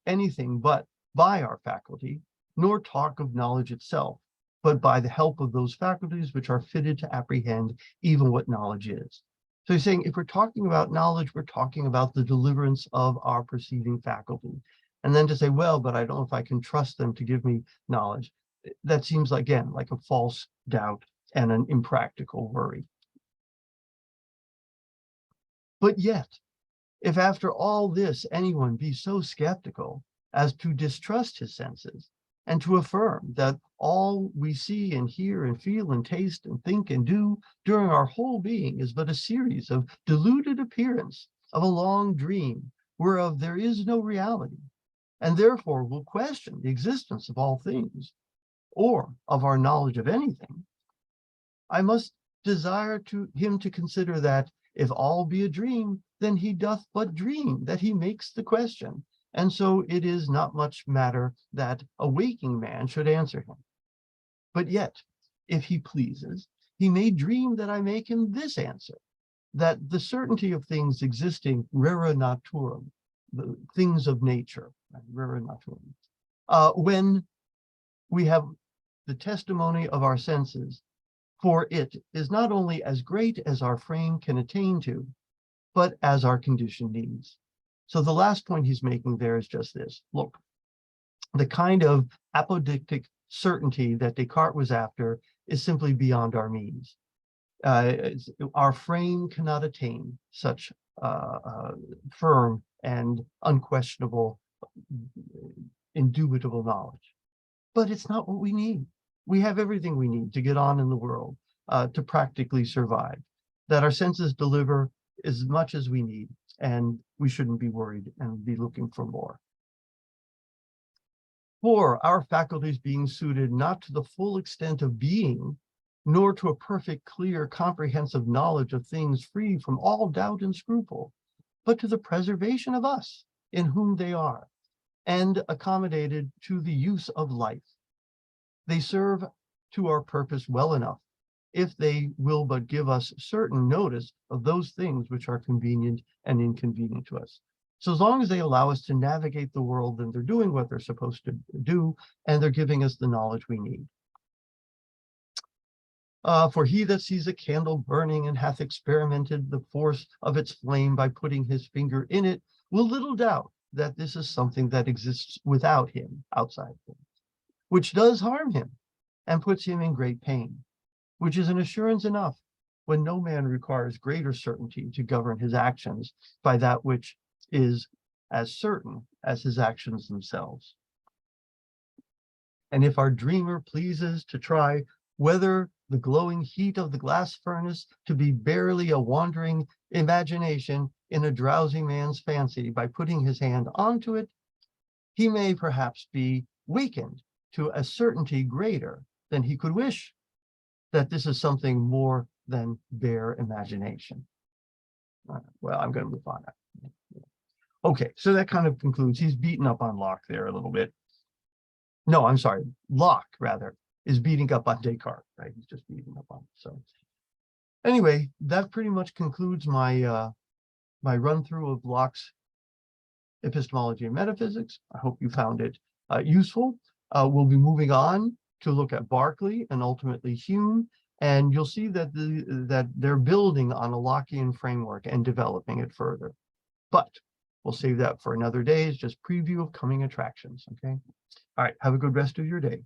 anything but by our faculty, nor talk of knowledge itself, but by the help of those faculties which are fitted to apprehend even what knowledge is. So he's saying, if we're talking about knowledge, we're talking about the deliverance of our perceiving faculty. And then to say, well, but I don't know if I can trust them to give me knowledge. That seems, again, like a false doubt and an impractical worry. But yet, if after all this anyone be so skeptical as to distrust his senses, and to affirm that all we see and hear and feel and taste and think and do during our whole being is but a series of deluded appearance of a long dream, whereof there is no reality, and therefore will question the existence of all things, or of our knowledge of anything, I must desire him to consider that, if all be a dream, then he doth but dream, that he makes the question, and so it is not much matter that a waking man should answer him. But yet, if he pleases, he may dream that I make him this answer, that the certainty of things existing rara naturam, the things of nature, rara naturam, when we have the testimony of our senses, for it is not only as great as our frame can attain to, but as our condition needs. So the last point he's making there is just this. Look, the kind of apodictic certainty that Descartes was after is simply beyond our means. Our frame cannot attain such firm and unquestionable, indubitable knowledge. But it's not what we need. We have everything we need to get on in the world, to practically survive, that our senses deliver as much as we need, and we shouldn't be worried and be looking for more. For our faculties being suited not to the full extent of being, nor to a perfect, clear, comprehensive knowledge of things free from all doubt and scruple, but to the preservation of us in whom they are, and accommodated to the use of life. They serve to our purpose well enough, if they will but give us certain notice of those things which are convenient and inconvenient to us. So as long as they allow us to navigate the world, then they're doing what they're supposed to do, and they're giving us the knowledge we need. For he that sees a candle burning and hath experimented the force of its flame by putting his finger in it, will little doubt that this is something that exists without him, outside him, which does harm him and puts him in great pain, which is an assurance enough when no man requires greater certainty to govern his actions by that which is as certain as his actions themselves. And if our dreamer pleases to try whether the glowing heat of the glass furnace to be barely a wandering imagination in a drowsy man's fancy by putting his hand onto it, he may perhaps be wakened to a certainty greater than he could wish, that this is something more than bare imagination. Well, I'm going to move on now. Okay, so that kind of concludes. He's beaten up on Locke there a little bit. No, I'm sorry, Locke, rather, is beating up on Descartes, right? He's just beating up on him. So anyway, that pretty much concludes my my run-through of Locke's Epistemology and Metaphysics. I hope you found it useful. We'll be moving on to look at Berkeley and ultimately Hume, and you'll see that that they're building on a Lockean framework and developing it further. But we'll save that for another day. It's just preview of coming attractions. Okay. All right. Have a good rest of your day.